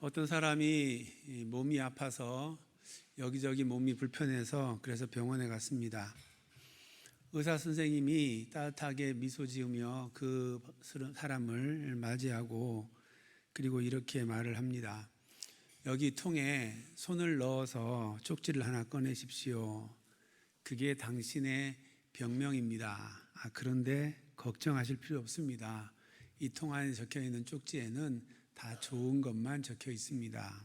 어떤 사람이 몸이 아파서 여기저기 몸이 불편해서 그래서 병원에 갔습니다. 의사 선생님이 따뜻하게 미소 지으며 그 사람을 맞이하고 그리고 이렇게 말을 합니다. 여기 통에 손을 넣어서 쪽지를 하나 꺼내십시오. 그게 당신의 병명입니다. 그런데 걱정하실 필요 없습니다. 이 통 안에 적혀 있는 쪽지에는 다 좋은 것만 적혀 있습니다.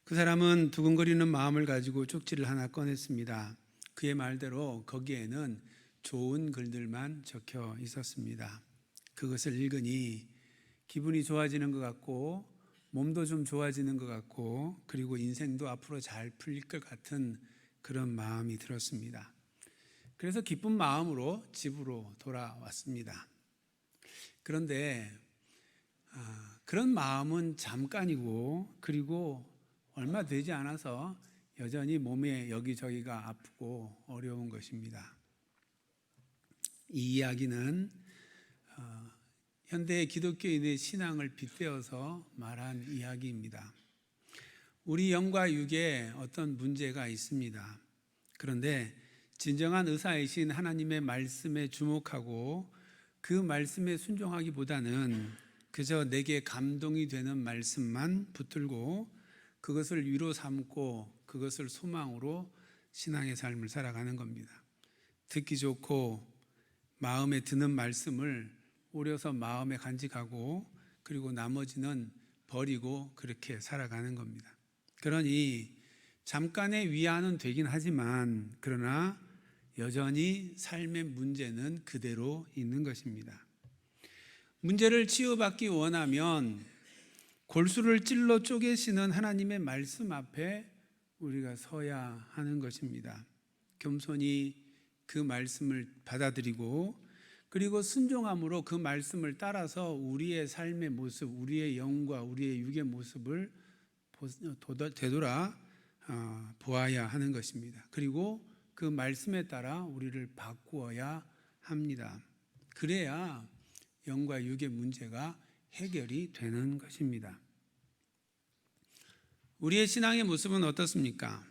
그 사람은 두근거리는 마음을 가지고 쪽지를 하나 꺼냈습니다. 그의 말대로 거기에는 좋은 글들만 적혀 있었습니다. 그것을 읽으니 기분이 좋아지는 것 같고 몸도 좀 좋아지는 것 같고 그리고 인생도 앞으로 잘 풀릴 것 같은 그런 마음이 들었습니다. 그래서 기쁜 마음으로 집으로 돌아왔습니다. 그런데 그런 마음은 잠깐이고 그리고 얼마 되지 않아서 여전히 몸에 여기저기가 아프고 어려운 것입니다. 이 이야기는 현대의 기독교인의 신앙을 빗대어서 말한 이야기입니다. 우리 영과 육에 어떤 문제가 있습니다. 그런데 진정한 의사이신 하나님의 말씀에 주목하고 그 말씀에 순종하기보다는 그저 내게 감동이 되는 말씀만 붙들고 그것을 위로 삼고 그것을 소망으로 신앙의 삶을 살아가는 겁니다. 듣기 좋고 마음에 드는 말씀을 오려서 마음에 간직하고 그리고 나머지는 버리고 그렇게 살아가는 겁니다. 그러니 잠깐의 위안은 되긴 하지만 그러나 여전히 삶의 문제는 그대로 있는 것입니다. 문제를 치유받기 원하면 골수를 찔러 쪼개시는 하나님의 말씀 앞에 우리가 서야 하는 것입니다. 겸손히 그 말씀을 받아들이고 그리고 순종함으로 그 말씀을 따라서 우리의 삶의 모습, 우리의 영과 우리의 육의 모습을 되돌아 보아야 하는 것입니다. 그리고 그 말씀에 따라 우리를 바꾸어야 합니다. 그래야 영과 육의 문제가 해결이 되는 것입니다. 우리의 신앙의 모습은 어떻습니까?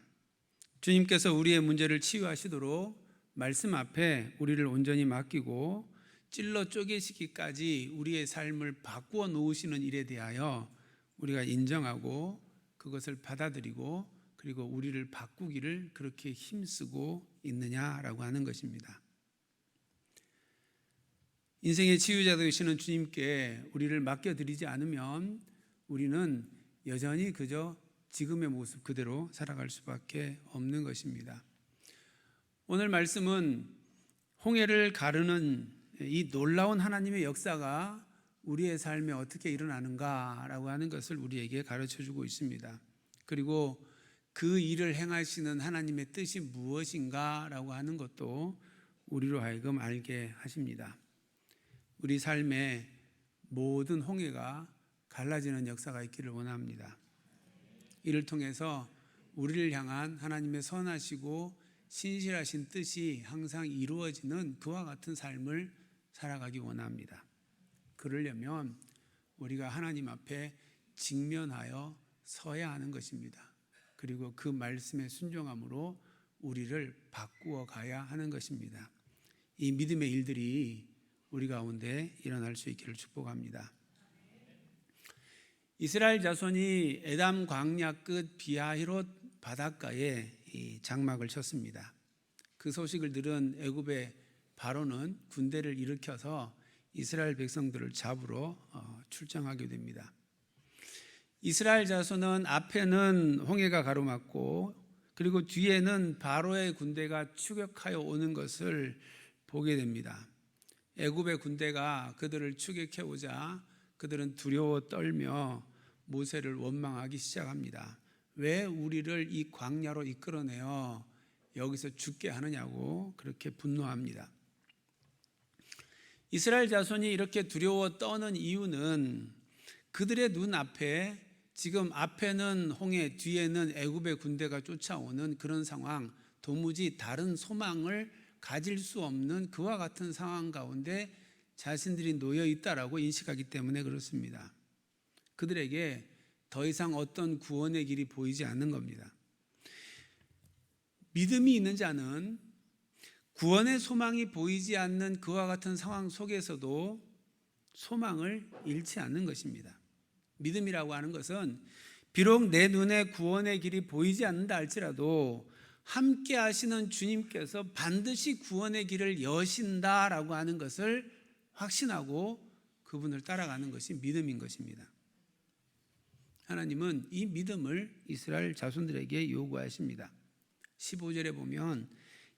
주님께서 우리의 문제를 치유하시도록 말씀 앞에 우리를 온전히 맡기고 찔러 쪼개시기까지 우리의 삶을 바꾸어 놓으시는 일에 대하여 우리가 인정하고 그것을 받아들이고 그리고 우리를 바꾸기를 그렇게 힘쓰고 있느냐라고 하는 것입니다. 인생의 치유자 되시는 주님께 우리를 맡겨드리지 않으면 우리는 여전히 그저 지금의 모습 그대로 살아갈 수밖에 없는 것입니다. 오늘 말씀은 홍해를 가르는 이 놀라운 하나님의 역사가 우리의 삶에 어떻게 일어나는가라고 하는 것을 우리에게 가르쳐주고 있습니다. 그리고 그 일을 행하시는 하나님의 뜻이 무엇인가라고 하는 것도 우리로 하여금 알게 하십니다. 우리 삶에 모든 홍해가 갈라지는 역사가 있기를 원합니다. 이를 통해서 우리를 향한 하나님의 선하시고 신실하신 뜻이 항상 이루어지는 그와 같은 삶을 살아가기 원합니다. 그러려면 우리가 하나님 앞에 직면하여 서야 하는 것입니다. 그리고 그 말씀에 순종함으로 우리를 바꾸어 가야 하는 것입니다. 이 믿음의 일들이 우리 가운데 일어날 수 있기를 축복합니다. 이스라엘 자손이 에담 광야 끝 비하히롯 바닷가에 장막을 쳤습니다. 그 소식을 들은 애굽의 바로는 군대를 일으켜서 이스라엘 백성들을 잡으러 출정하게 됩니다. 이스라엘 자손은 앞에는 홍해가 가로막고 그리고 뒤에는 바로의 군대가 추격하여 오는 것을 보게 됩니다. 애굽의 군대가 그들을 추격해 오자 그들은 두려워 떨며 모세를 원망하기 시작합니다. 왜 우리를 이 광야로 이끌어내어 여기서 죽게 하느냐고 그렇게 분노합니다. 이스라엘 자손이 이렇게 두려워 떠는 이유는 그들의 눈앞에 지금 앞에는 홍해, 뒤에는 애굽의 군대가 쫓아오는 그런 상황, 도무지 다른 소망을 가질 수 없는 그와 같은 상황 가운데 자신들이 놓여 있다라고 인식하기 때문에 그렇습니다. 그들에게 더 이상 어떤 구원의 길이 보이지 않는 겁니다. 믿음이 있는 자는 구원의 소망이 보이지 않는 그와 같은 상황 속에서도 소망을 잃지 않는 것입니다. 믿음이라고 하는 것은 비록 내 눈에 구원의 길이 보이지 않는다 할지라도 함께 하시는 주님께서 반드시 구원의 길을 여신다라고 하는 것을 확신하고 그분을 따라가는 것이 믿음인 것입니다. 하나님은 이 믿음을 이스라엘 자손들에게 요구하십니다. 15절에 보면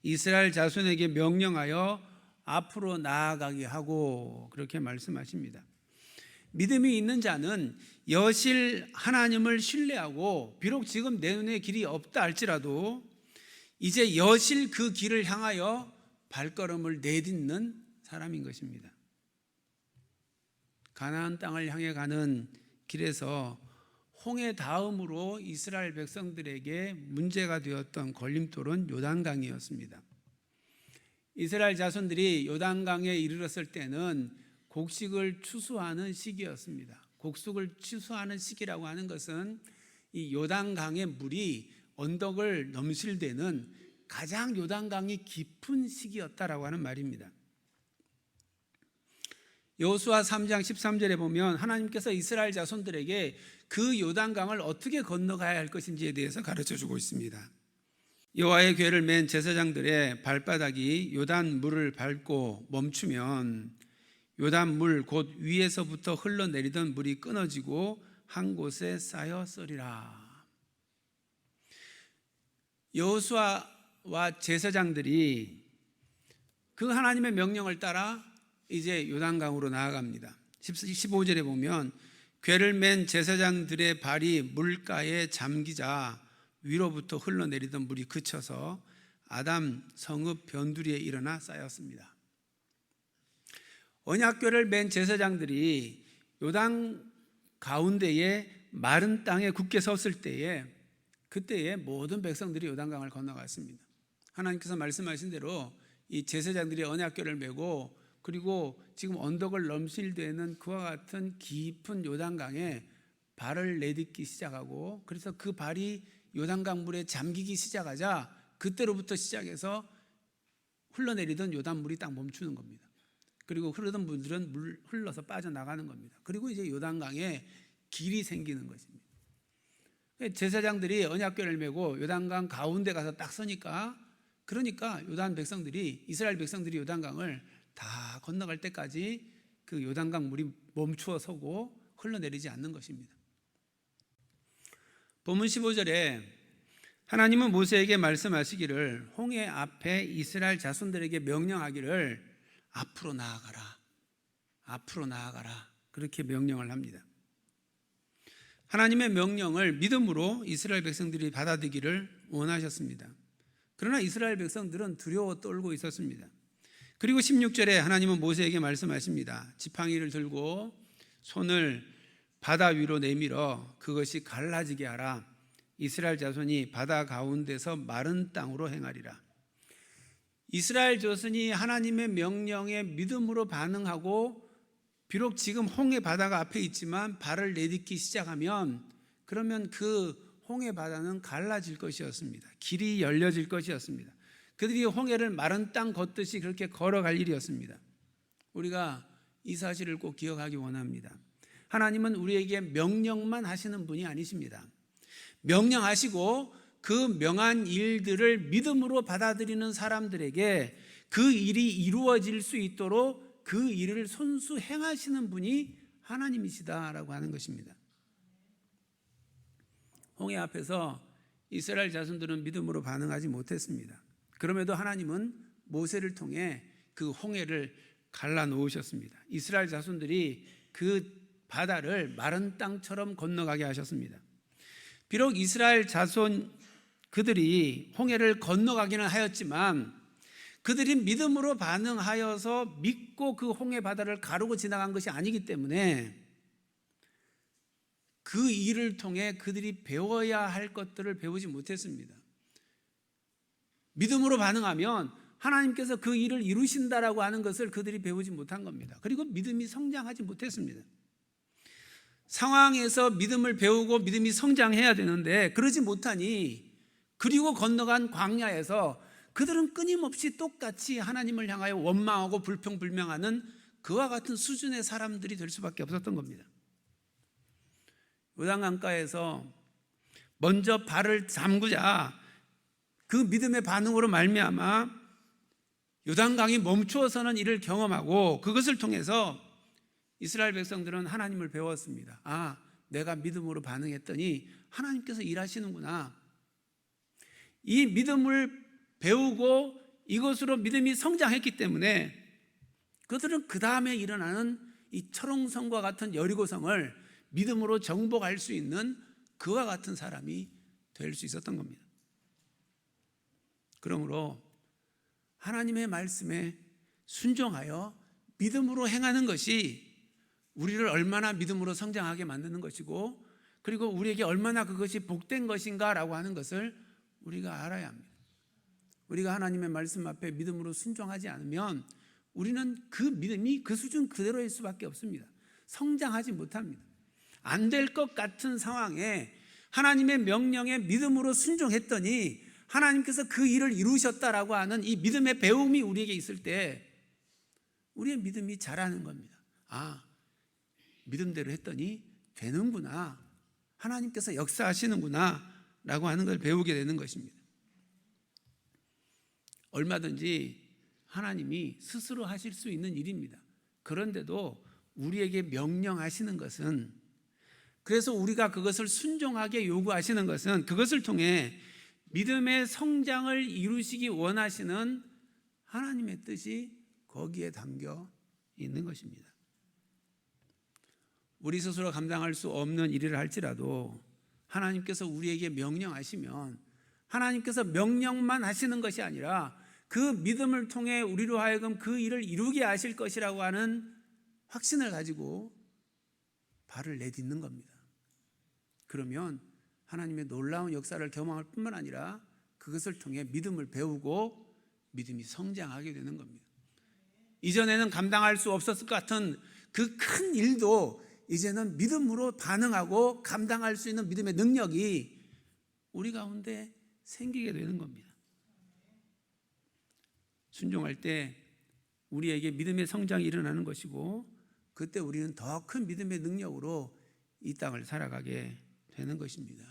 이스라엘 자손에게 명령하여 앞으로 나아가게 하고 그렇게 말씀하십니다. 믿음이 있는 자는 여실 하나님을 신뢰하고 비록 지금 내 눈에 길이 없다 할지라도 이제 여실 그 길을 향하여 발걸음을 내딛는 사람인 것입니다. 가나안 땅을 향해 가는 길에서 홍해 다음으로 이스라엘 백성들에게 문제가 되었던 걸림돌은 요단강이었습니다. 이스라엘 자손들이 요단강에 이르렀을 때는 곡식을 추수하는 시기였습니다. 곡식을 추수하는 시기라고 하는 것은 이 요단강의 물이 언덕을 넘실대는 가장 요단강이 깊은 시기였다라고 하는 말입니다. 여호수아 3장 13절에 보면 하나님께서 이스라엘 자손들에게 그 요단강을 어떻게 건너가야 할 것인지에 대해서 가르쳐주고 있습니다. 여호와의 궤를 맨 제사장들의 발바닥이 요단 물을 밟고 멈추면 요단 물 곧 위에서부터 흘러내리던 물이 끊어지고 한 곳에 쌓였으리라. 여호수아와 제사장들이 그 하나님의 명령을 따라 이제 요단강으로 나아갑니다. 15절에 보면 궤를 맨 제사장들의 발이 물가에 잠기자 위로부터 흘러내리던 물이 그쳐서 아담 성읍 변두리에 일어나 쌓였습니다. 언약궤를 맨 제사장들이 요단 가운데에 마른 땅에 굳게 섰을 때에 그때에 모든 백성들이 요단강을 건너갔습니다. 하나님께서 말씀하신 대로 이 제사장들이 언약궤를 메고 그리고 지금 언덕을 넘실대는 그와 같은 깊은 요단강에 발을 내딛기 시작하고 그래서 그 발이 요단강 물에 잠기기 시작하자 그때로부터 시작해서 흘러내리던 요단물이 딱 멈추는 겁니다. 그리고 흐르던 물들은 물 흘러서 빠져나가는 겁니다. 그리고 이제 요단강에 길이 생기는 것입니다. 제사장들이 언약궤를 메고 요단강 가운데 가서 딱 서니까 그러니까 요단 백성들이 이스라엘 백성들이 요단강을 다 건너갈 때까지 그 요단강 물이 멈추어 서고 흘러내리지 않는 것입니다. 본문 15절에 하나님은 모세에게 말씀하시기를 홍해 앞에 이스라엘 자손들에게 명령하기를 앞으로 나아가라, 앞으로 나아가라 그렇게 명령을 합니다. 하나님의 명령을 믿음으로 이스라엘 백성들이 받아들이기를 원하셨습니다. 그러나 이스라엘 백성들은 두려워 떨고 있었습니다. 그리고 16절에 하나님은 모세에게 말씀하십니다. 지팡이를 들고 손을 바다 위로 내밀어 그것이 갈라지게 하라. 이스라엘 자손이 바다 가운데서 마른 땅으로 행하리라. 이스라엘 자손이 하나님의 명령에 믿음으로 반응하고 비록 지금 홍해 바다가 앞에 있지만 발을 내딛기 시작하면 그러면 그 홍해 바다는 갈라질 것이었습니다. 길이 열려질 것이었습니다. 그들이 홍해를 마른 땅 걷듯이 그렇게 걸어갈 일이었습니다. 우리가 이 사실을 꼭 기억하기 원합니다. 하나님은 우리에게 명령만 하시는 분이 아니십니다. 명령하시고 그 명한 일들을 믿음으로 받아들이는 사람들에게 그 일이 이루어질 수 있도록 그 일을 손수 행하시는 분이 하나님이시다라고 하는 것입니다. 홍해 앞에서 이스라엘 자손들은 믿음으로 반응하지 못했습니다. 그럼에도 하나님은 모세를 통해 그 홍해를 갈라 놓으셨습니다. 이스라엘 자손들이 그 바다를 마른 땅처럼 건너가게 하셨습니다. 비록 이스라엘 자손 그들이 홍해를 건너가기는 하였지만 그들이 믿음으로 반응하여서 믿고 그 홍해 바다를 가르고 지나간 것이 아니기 때문에 그 일을 통해 그들이 배워야 할 것들을 배우지 못했습니다. 믿음으로 반응하면 하나님께서 그 일을 이루신다라고 하는 것을 그들이 배우지 못한 겁니다. 그리고 믿음이 성장하지 못했습니다. 상황에서 믿음을 배우고 믿음이 성장해야 되는데 그러지 못하니, 그리고 건너간 광야에서 그들은 끊임없이 똑같이 하나님을 향하여 원망하고 불평불명하는 그와 같은 수준의 사람들이 될 수밖에 없었던 겁니다. 요단강가에서 먼저 발을 잠그자 그 믿음의 반응으로 말미암아 요단강이 멈추어서는 이를 경험하고, 그것을 통해서 이스라엘 백성들은 하나님을 배웠습니다. 아, 내가 믿음으로 반응했더니 하나님께서 일하시는구나. 이 믿음을 배우고 이것으로 믿음이 성장했기 때문에 그들은 그 다음에 일어나는 이 철옹성과 같은 여리고성을 믿음으로 정복할 수 있는 그와 같은 사람이 될 수 있었던 겁니다. 그러므로 하나님의 말씀에 순종하여 믿음으로 행하는 것이 우리를 얼마나 믿음으로 성장하게 만드는 것이고, 그리고 우리에게 얼마나 그것이 복된 것인가라고 하는 것을 우리가 알아야 합니다. 우리가 하나님의 말씀 앞에 믿음으로 순종하지 않으면 우리는 그 믿음이 그 수준 그대로일 수밖에 없습니다. 성장하지 못합니다. 안 될 것 같은 상황에 하나님의 명령에 믿음으로 순종했더니 하나님께서 그 일을 이루셨다라고 하는 이 믿음의 배움이 우리에게 있을 때 우리의 믿음이 자라는 겁니다. 아, 믿음대로 했더니 되는구나, 하나님께서 역사하시는구나 라고 하는 걸 배우게 되는 것입니다. 얼마든지 하나님이 스스로 하실 수 있는 일입니다. 그런데도 우리에게 명령하시는 것은, 그래서 우리가 그것을 순종하게 요구하시는 것은, 그것을 통해 믿음의 성장을 이루시기 원하시는 하나님의 뜻이 거기에 담겨 있는 것입니다. 우리 스스로 감당할 수 없는 일을 할지라도 하나님께서 우리에게 명령하시면 하나님께서 명령만 하시는 것이 아니라 그 믿음을 통해 우리로 하여금 그 일을 이루게 하실 것이라고 하는 확신을 가지고 발을 내딛는 겁니다. 그러면 하나님의 놀라운 역사를 경험할 뿐만 아니라 그것을 통해 믿음을 배우고 믿음이 성장하게 되는 겁니다. 이전에는 감당할 수 없었을 것 같은 그 큰 일도 이제는 믿음으로 반응하고 감당할 수 있는 믿음의 능력이 우리 가운데 생기게 되는 겁니다. 순종할 때 우리에게 믿음의 성장이 일어나는 것이고, 그때 우리는 더 큰 믿음의 능력으로 이 땅을 살아가게 되는 것입니다.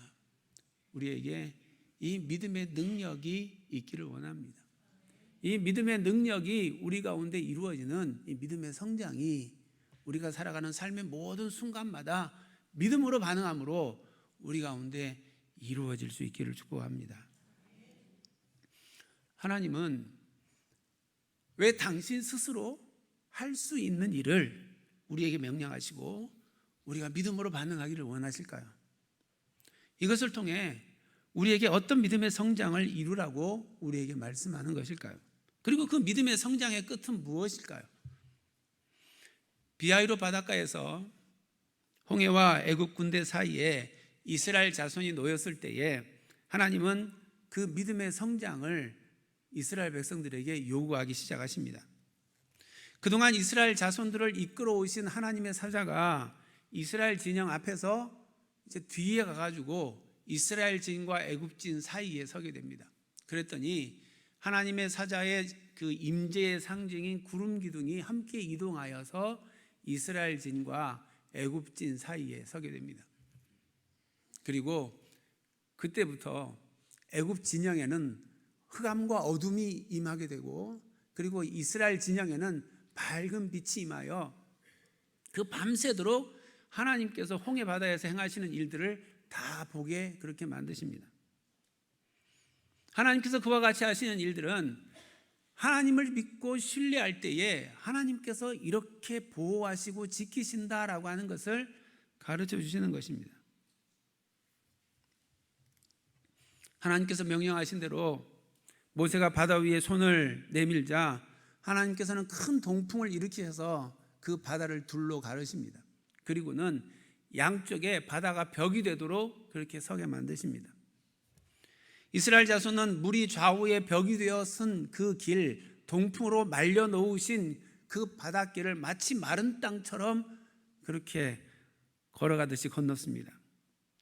우리에게 이 믿음의 능력이 있기를 원합니다. 이 믿음의 능력이 우리 가운데 이루어지는 이 믿음의 성장이 우리가 살아가는 삶의 모든 순간마다 믿음으로 반응함으로 우리 가운데 이루어질 수 있기를 축복합니다. 하나님은 왜 당신 스스로 할 수 있는 일을 우리에게 명령하시고 우리가 믿음으로 반응하기를 원하실까요? 이것을 통해 우리에게 어떤 믿음의 성장을 이루라고 우리에게 말씀하는 것일까요? 그리고 그 믿음의 성장의 끝은 무엇일까요? 비하이로 바닷가에서 홍해와 애굽 군대 사이에 이스라엘 자손이 놓였을 때에 하나님은 그 믿음의 성장을 이스라엘 백성들에게 요구하기 시작하십니다. 그동안 이스라엘 자손들을 이끌어 오신 하나님의 사자가 이스라엘 진영 앞에서 이제 뒤에 가가지고 이스라엘 진과 애굽진 사이에 서게 됩니다. 그랬더니 하나님의 사자의 그 임재의 상징인 구름 기둥이 함께 이동하여서 이스라엘 진과 애굽진 사이에 서게 됩니다. 그리고 그때부터 애굽 진영에는 흑암과 어둠이 임하게 되고, 그리고 이스라엘 진영에는 밝은 빛이 임하여 그 밤새도록 하나님께서 홍해 바다에서 행하시는 일들을 다 보게 그렇게 만드십니다. 하나님께서 그와 같이 하시는 일들은 하나님을 믿고 신뢰할 때에 하나님께서 이렇게 보호하시고 지키신다라고 하는 것을 가르쳐 주시는 것입니다. 하나님께서 명령하신 대로 모세가 바다 위에 손을 내밀자 하나님께서는 큰 동풍을 일으키셔서 그 바다를 둘로 가르십니다. 그리고는 양쪽에 바다가 벽이 되도록 그렇게 서게 만드십니다. 이스라엘 자손은 물이 좌우에 벽이 되어 쓴 그 길, 동풍으로 말려 놓으신 그 바닷길을 마치 마른 땅처럼 그렇게 걸어가듯이 건넜습니다.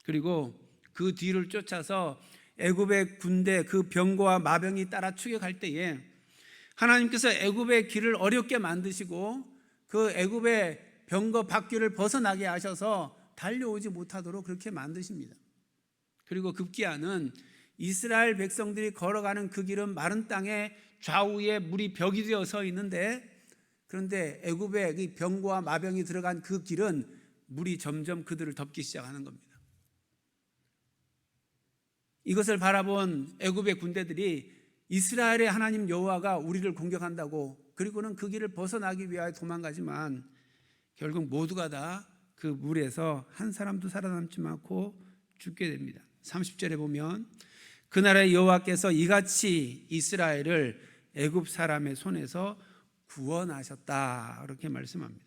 그리고 그 뒤를 쫓아서 애굽의 군대 그 병거와 마병이 따라 추격할 때에 하나님께서 애굽의 길을 어렵게 만드시고 그 애굽의 병거 바퀴를 벗어나게 하셔서 달려오지 못하도록 그렇게 만드십니다. 그리고 급기야는 이스라엘 백성들이 걸어가는 그 길은 마른 땅에 좌우에 물이 벽이 되어 서 있는데, 그런데 애굽의 그 병거와 마병이 들어간 그 길은 물이 점점 그들을 덮기 시작하는 겁니다. 이것을 바라본 애굽의 군대들이 이스라엘의 하나님 여호와가 우리를 공격한다고, 그리고는 그 길을 벗어나기 위하여 도망가지만 결국 모두가 다 그 물에서 한 사람도 살아남지 않고 죽게 됩니다. 30절에 보면 그날에 여호와께서 이같이 이스라엘을 애굽 사람의 손에서 구원하셨다, 그렇게 말씀합니다.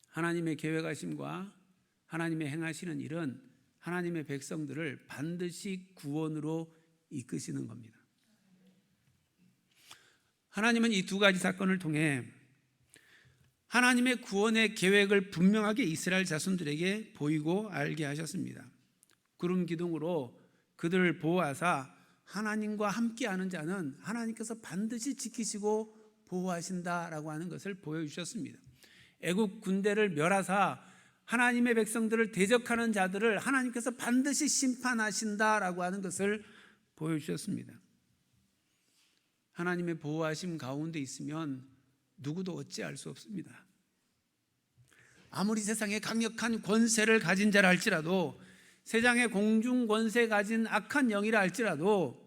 하나님의 계획하심과 하나님의 행하시는 일은 하나님의 백성들을 반드시 구원으로 이끄시는 겁니다. 하나님은 이 두 가지 사건을 통해 하나님의 구원의 계획을 분명하게 이스라엘 자손들에게 보이고 알게 하셨습니다. 구름 기둥으로 그들을 보호하사 하나님과 함께하는 자는 하나님께서 반드시 지키시고 보호하신다라고 하는 것을 보여주셨습니다. 애국 군대를 멸하사 하나님의 백성들을 대적하는 자들을 하나님께서 반드시 심판하신다라고 하는 것을 보여주셨습니다. 하나님의 보호하심 가운데 있으면 누구도 어찌할 수 없습니다. 아무리 세상에 강력한 권세를 가진 자라 할지라도, 세상의 공중 권세 가진 악한 영이라 할지라도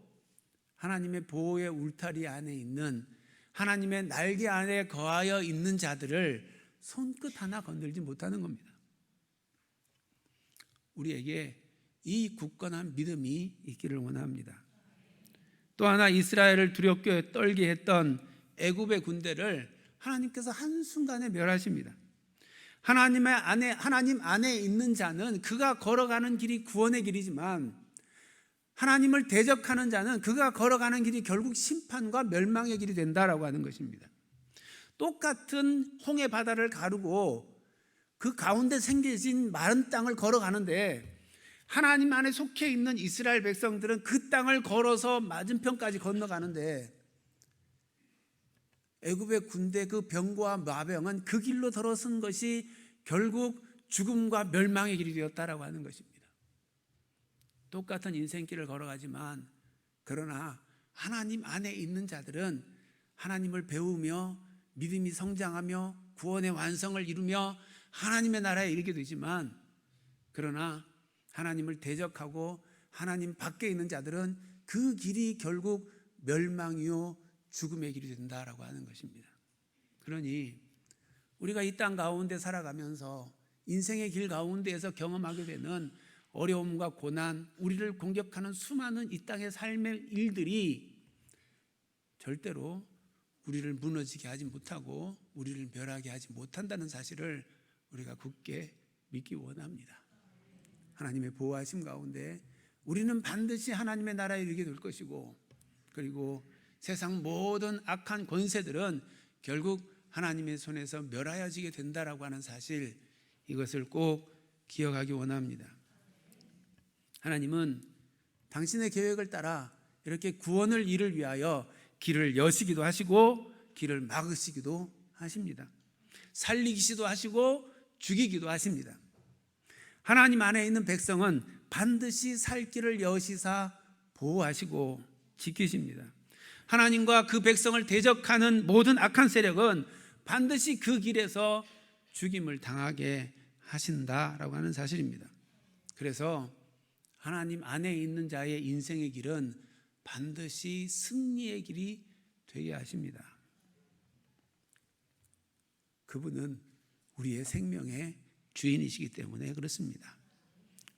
하나님의 보호의 울타리 안에 있는, 하나님의 날개 안에 거하여 있는 자들을 손끝 하나 건들지 못하는 겁니다. 우리에게 이 굳건한 믿음이 있기를 원합니다. 또 하나, 이스라엘을 두렵게 떨게 했던 애굽의 군대를 하나님께서 한순간에 멸하십니다. 하나님 안에 있는 자는 그가 걸어가는 길이 구원의 길이지만, 하나님을 대적하는 자는 그가 걸어가는 길이 결국 심판과 멸망의 길이 된다라고 하는 것입니다. 똑같은 홍해 바다를 가르고 그 가운데 생겨진 마른 땅을 걸어가는데, 하나님 안에 속해 있는 이스라엘 백성들은 그 땅을 걸어서 맞은편까지 건너가는데, 애굽의 군대 그 병거와 마병은 그 길로 들어선 것이 결국 죽음과 멸망의 길이 되었다라고 하는 것입니다. 똑같은 인생길을 걸어가지만, 그러나 하나님 안에 있는 자들은 하나님을 배우며 믿음이 성장하며 구원의 완성을 이루며 하나님의 나라에 이르게 되지만, 그러나 하나님을 대적하고 하나님 밖에 있는 자들은 그 길이 결국 멸망이요 죽음의 길이 된다라고 하는 것입니다. 그러니 우리가 이 땅 가운데 살아가면서 인생의 길 가운데에서 경험하게 되는 어려움과 고난, 우리를 공격하는 수많은 이 땅의 삶의 일들이 절대로 우리를 무너지게 하지 못하고 우리를 멸하게 하지 못한다는 사실을 우리가 굳게 믿기 원합니다. 하나님의 보호하심 가운데 우리는 반드시 하나님의 나라에 이르게 될 것이고, 그리고 세상 모든 악한 권세들은 결국 하나님의 손에서 멸하여지게 된다라고 하는 사실, 이것을 꼭 기억하기 원합니다. 하나님은 당신의 계획을 따라 이렇게 구원을 이룰 위하여 길을 여시기도 하시고 길을 막으시기도 하십니다. 살리기도 하시고 죽이기도 하십니다. 하나님 안에 있는 백성은 반드시 살 길을 여시사 보호하시고 지키십니다. 하나님과 그 백성을 대적하는 모든 악한 세력은 반드시 그 길에서 죽임을 당하게 하신다라고 하는 사실입니다. 그래서 하나님 안에 있는 자의 인생의 길은 반드시 승리의 길이 되게 하십니다. 그분은 우리의 생명의 주인이시기 때문에 그렇습니다.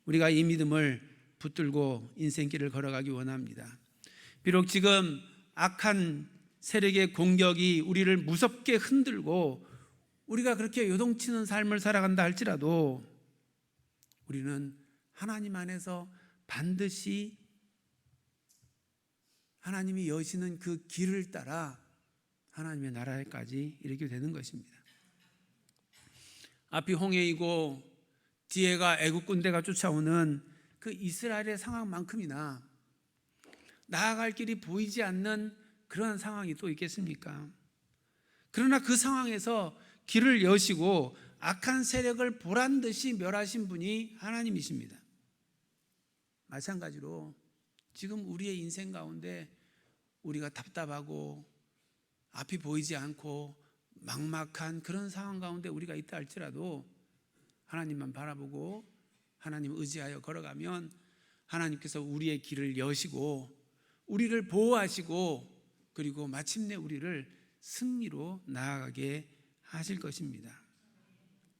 우리가 이 믿음을 붙들고 인생길을 걸어가기 원합니다. 비록 지금 악한 세력의 공격이 우리를 무섭게 흔들고 우리가 그렇게 요동치는 삶을 살아간다 할지라도, 우리는 하나님 안에서 반드시 하나님이 여시는 그 길을 따라 하나님의 나라에까지 이르게 되는 것입니다. 앞이 홍해이고 뒤에가 애국 군대가 쫓아오는 그 이스라엘의 상황만큼이나 나아갈 길이 보이지 않는 그런 상황이 또 있겠습니까? 그러나 그 상황에서 길을 여시고 악한 세력을 보란듯이 멸하신 분이 하나님이십니다. 마찬가지로 지금 우리의 인생 가운데 우리가 답답하고 앞이 보이지 않고 막막한 그런 상황 가운데 우리가 있다 할지라도 하나님만 바라보고 하나님 의지하여 걸어가면 하나님께서 우리의 길을 여시고 우리를 보호하시고 그리고 마침내 우리를 승리로 나아가게 하실 것입니다.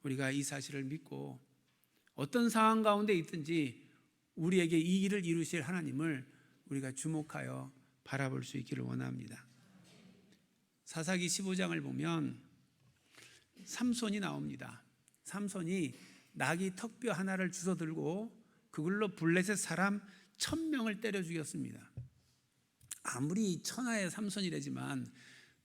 우리가 이 사실을 믿고 어떤 상황 가운데 있든지 우리에게 이 일을 이루실 하나님을 우리가 주목하여 바라볼 수 있기를 원합니다. 사사기 15장을 보면 삼손이 나옵니다. 삼손이 나귀 턱뼈 하나를 주워 들고 그걸로 블레셋 사람 1000명을 때려 죽였습니다. 아무리 천하의 삼손이라지만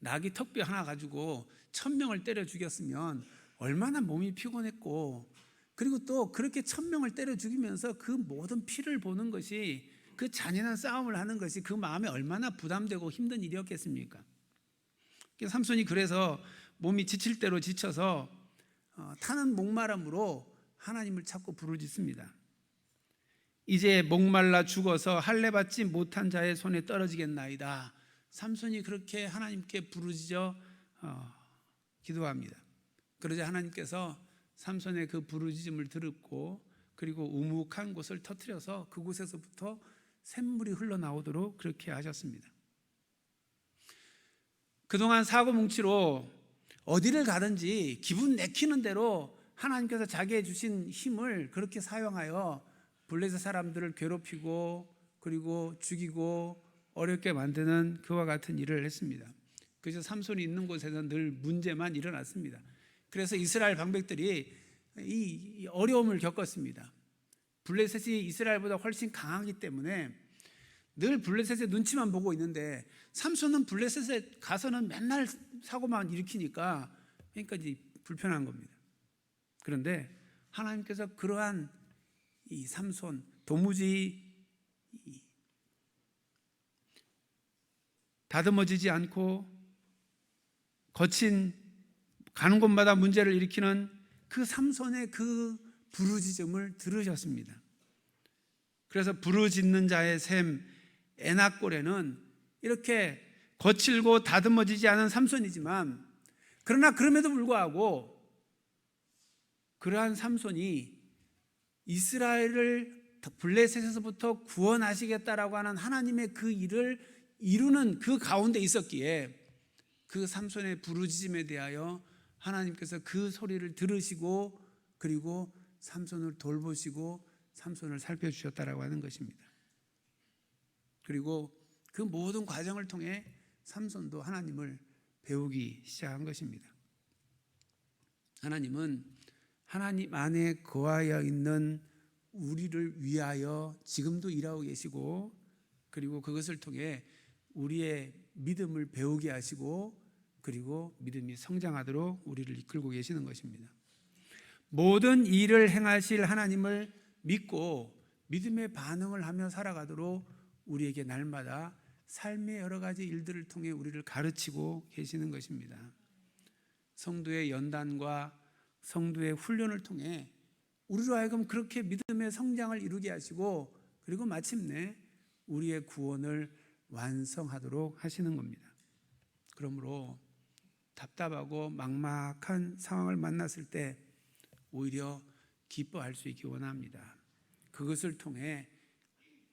나귀 턱뼈 하나 가지고 1000명을 때려 죽였으면 얼마나 몸이 피곤했고, 그리고 또 그렇게 1000명을 때려 죽이면서 그 모든 피를 보는 것이, 그 잔인한 싸움을 하는 것이 그 마음에 얼마나 부담되고 힘든 일이었겠습니까? 삼손이 그래서 몸이 지칠 대로 지쳐서 타는 목마름으로 하나님을 찾고 부르짖습니다. 이제 목말라 죽어서 할례 받지 못한 자의 손에 떨어지겠나이다. 삼손이 그렇게 하나님께 부르짖어 기도합니다. 그러자 하나님께서 삼손의 그 부르짖음을 들었고, 그리고 우묵한 곳을 터뜨려서 그곳에서부터 샘물이 흘러나오도록 그렇게 하셨습니다. 그동안 사고뭉치로 어디를 가든지 기분 내키는 대로 하나님께서 자기에 주신 힘을 그렇게 사용하여 블레셋 사람들을 괴롭히고 그리고 죽이고 어렵게 만드는 그와 같은 일을 했습니다. 그래서 삼손이 있는 곳에는 늘 문제만 일어났습니다. 그래서 이스라엘 방백들이 이 어려움을 겪었습니다. 블레셋이 이스라엘보다 훨씬 강하기 때문에 늘 블레셋의 눈치만 보고 있는데, 삼손은 블레셋에 가서는 맨날 사고만 일으키니까 그러니까 이제 불편한 겁니다. 그런데 하나님께서 그러한 이 삼손, 도무지 다듬어지지 않고 거친, 가는 곳마다 문제를 일으키는 그 삼손의 그 부르짖음을 들으셨습니다. 그래서 부르짖는 자의 샘 에낙골에는 이렇게 거칠고 다듬어지지 않은 삼손이지만, 그러나 그럼에도 불구하고 그러한 삼손이 이스라엘을 블레셋에서부터 구원하시겠다라고 하는 하나님의 그 일을 이루는 그 가운데 있었기에 그 삼손의 부르짖음에 대하여 하나님께서 그 소리를 들으시고 그리고 삼손을 돌보시고 삼손을 살펴주셨다라고 하는 것입니다. 그리고 그 모든 과정을 통해 삼손도 하나님을 배우기 시작한 것입니다. 하나님은 하나님 안에 거하여 있는 우리를 위하여 지금도 일하고 계시고, 그리고 그것을 통해 우리의 믿음을 배우게 하시고 그리고 믿음이 성장하도록 우리를 이끌고 계시는 것입니다. 모든 일을 행하실 하나님을 믿고 믿음의 반응을 하며 살아가도록 우리에게 날마다 삶의 여러 가지 일들을 통해 우리를 가르치고 계시는 것입니다. 성도의 연단과 성도의 훈련을 통해 우리로 하여금 그렇게 믿음의 성장을 이루게 하시고, 그리고 마침내 우리의 구원을 완성하도록 하시는 겁니다. 그러므로 답답하고 막막한 상황을 만났을 때 오히려 기뻐할 수 있기 원합니다. 그것을 통해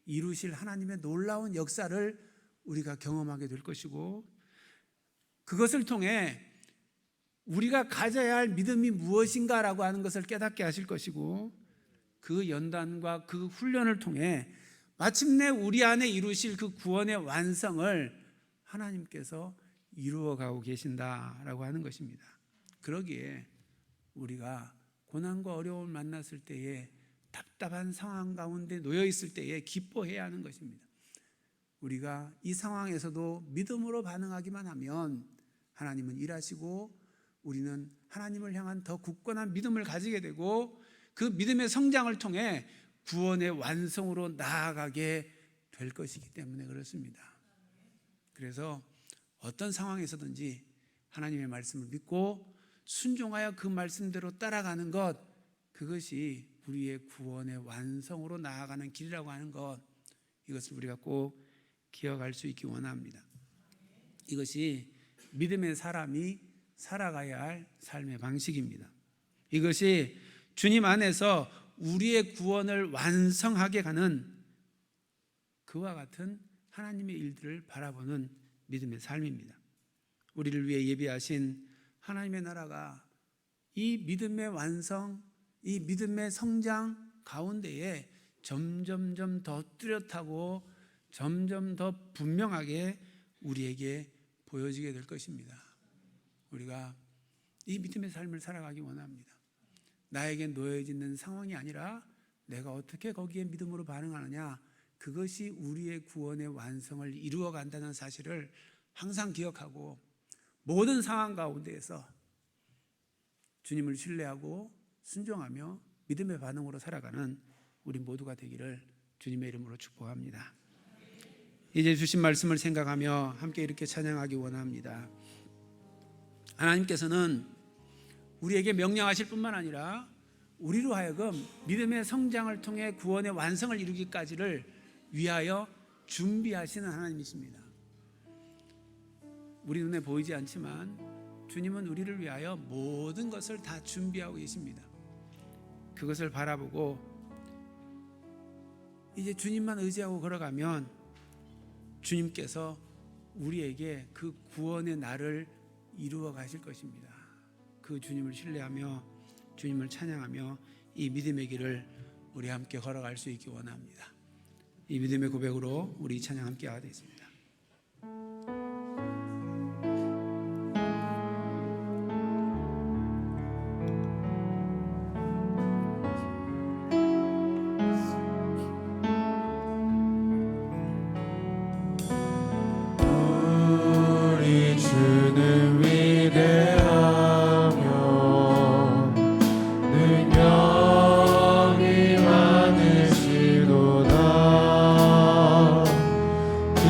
이루실 하나님의 놀라운 역사를 우리가 경험하게 될 것이고, 그것을 통해 우리가 가져야 할 믿음이 무엇인가라고 하는 것을 깨닫게 하실 것이고, 그 연단과 그 훈련을 통해 마침내 우리 안에 이루실 그 구원의 완성을 하나님께서 이루어가고 계신다라고 하는 것입니다. 그러기에 우리가 고난과 어려움을 만났을 때에, 답답한 상황 가운데 놓여 있을 때에 기뻐해야 하는 것입니다. 우리가 이 상황에서도 믿음으로 반응하기만 하면 하나님은 일하시고 우리는 하나님을 향한 더 굳건한 믿음을 가지게 되고 그 믿음의 성장을 통해 구원의 완성으로 나아가게 될 것이기 때문에 그렇습니다. 그래서 어떤 상황에서든지 하나님의 말씀을 믿고 순종하여 그 말씀대로 따라가는 것, 그것이 우리의 구원의 완성으로 나아가는 길이라고 하는 것, 이것을 우리가 꼭 기억할 수 있기 원합니다. 이것이 믿음의 사람이 살아가야 할 삶의 방식입니다. 이것이 주님 안에서 우리의 구원을 완성하게 가는 그와 같은 하나님의 일들을 바라보는 믿음의 삶입니다. 우리를 위해 예비하신 하나님의 나라가 이 믿음의 완성, 이 믿음의 성장 가운데에 점점점 더 뚜렷하고 점점 더 분명하게 우리에게 보여지게 될 것입니다. 우리가 이 믿음의 삶을 살아가기 원합니다. 나에게 놓여지는 상황이 아니라 내가 어떻게 거기에 믿음으로 반응하느냐, 그것이 우리의 구원의 완성을 이루어 간다는 사실을 항상 기억하고 모든 상황 가운데에서 주님을 신뢰하고 순종하며 믿음의 반응으로 살아가는 우리 모두가 되기를 주님의 이름으로 축복합니다. 이제 주신 말씀을 생각하며 함께 이렇게 찬양하기 원합니다. 하나님께서는 우리에게 명령하실 뿐만 아니라 우리로 하여금 믿음의 성장을 통해 구원의 완성을 이루기까지를 위하여 준비하시는 하나님이십니다. 우리 눈에 보이지 않지만 주님은 우리를 위하여 모든 것을 다 준비하고 계십니다. 그것을 바라보고 이제 주님만 의지하고 걸어가면 주님께서 우리에게 그 구원의 날을 이루어 가실 것입니다. 그 주님을 신뢰하며 주님을 찬양하며 이 믿음의 길을 우리 함께 걸어갈 수 있기 원합니다. 이 믿음의 고백으로 우리 찬양 함께 하겠습니다. 능력이 많으시도다 그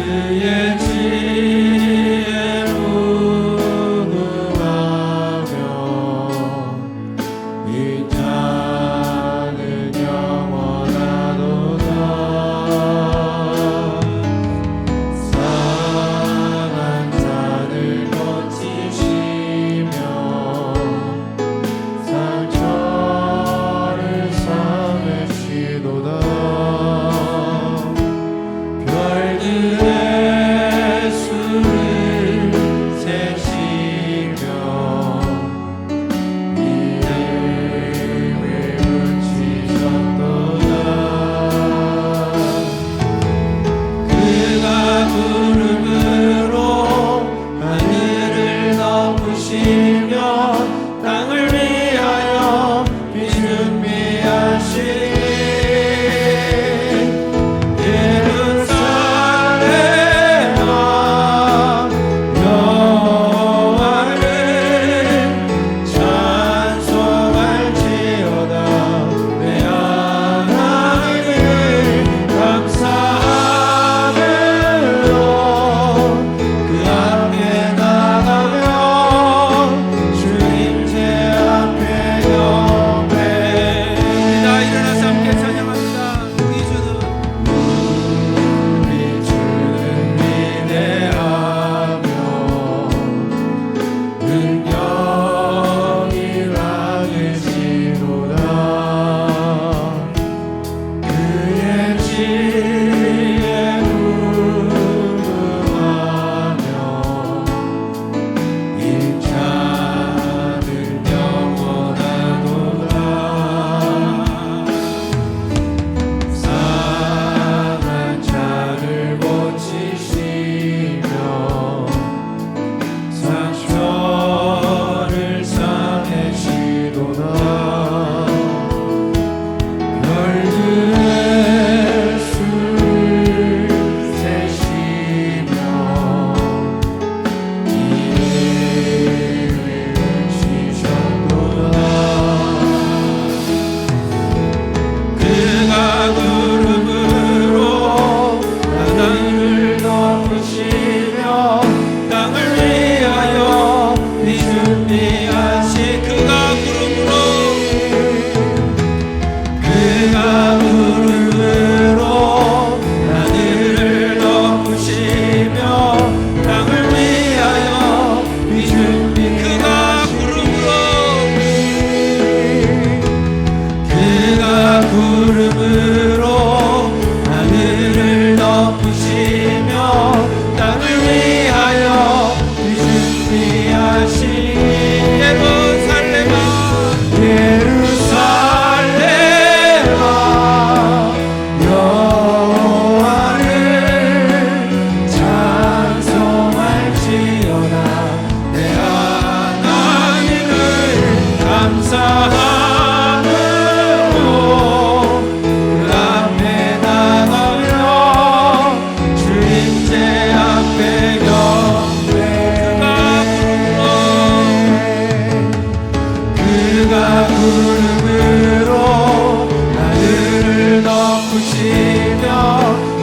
하늘을 덮으시며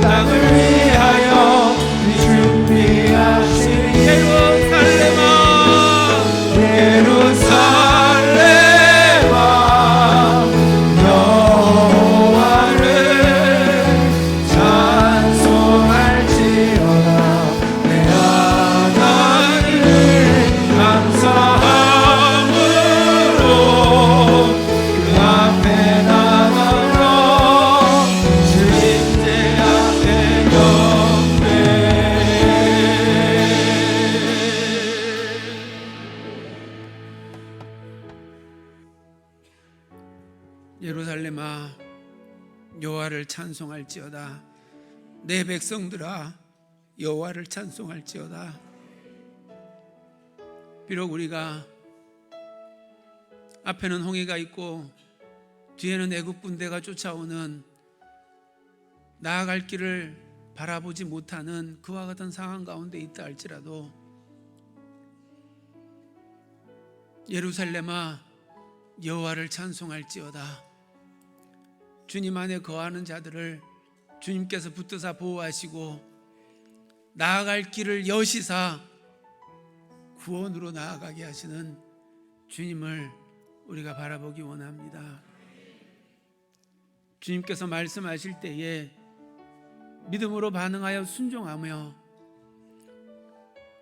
땅을 위하여 준비하신 예루살렘아 예루살렘아 여호와를 찬송할지어다 내 하나님을 감사함으로 그 앞에 나가며 주님제 앞에 경배 예루살렘아 여호와를 찬송할지어다 내 백성들아 여호와를 찬송할지어다. 비록 우리가 앞에는 홍해가 있고 뒤에는 애굽 군대가 쫓아오는 나아갈 길을 바라보지 못하는 그와 같은 상황 가운데 있다 할지라도 예루살렘아 여호와를 찬송할지어다. 주님 안에 거하는 자들을 주님께서 붙드사 보호하시고 나아갈 길을 여시사 구원으로 나아가게 하시는 주님을 우리가 바라보기 원합니다. 주님께서 말씀하실 때에 믿음으로 반응하여 순종하며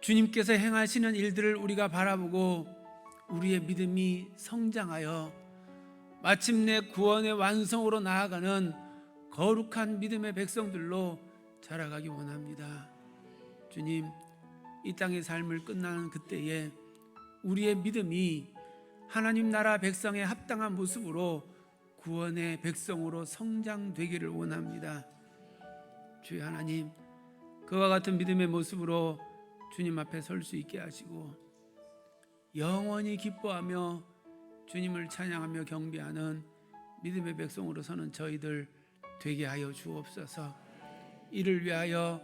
주님께서 행하시는 일들을 우리가 바라보고 우리의 믿음이 성장하여 마침내 구원의 완성으로 나아가는 거룩한 믿음의 백성들로 자라가기 원합니다. 주님, 이 땅의 삶을 끝나는 그때에 우리의 믿음이 하나님 나라 백성의 합당한 모습으로 구원의 백성으로 성장되기를 원합니다. 주의 하나님, 그와 같은 믿음의 모습으로 주님 앞에 설 수 있게 하시고 영원히 기뻐하며 주님을 찬양하며 경배하는 믿음의 백성으로 서는 저희들 되게 하여 주옵소서. 이를 위하여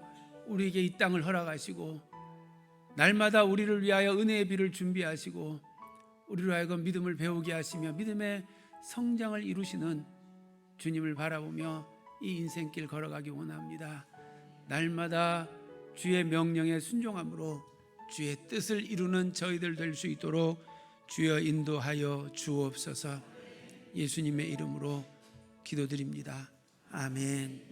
우리에게 이 땅을 허락하시고 날마다 우리를 위하여 은혜의 비를 준비하시고 우리로 하여금 믿음을 배우게 하시며 믿음의 성장을 이루시는 주님을 바라보며 이 인생길 걸어가기 원합니다. 날마다 주의 명령에 순종함으로 주의 뜻을 이루는 저희들 될 수 있도록 주여 인도하여 주옵소서. 예수님의 이름으로 기도드립니다. 아멘.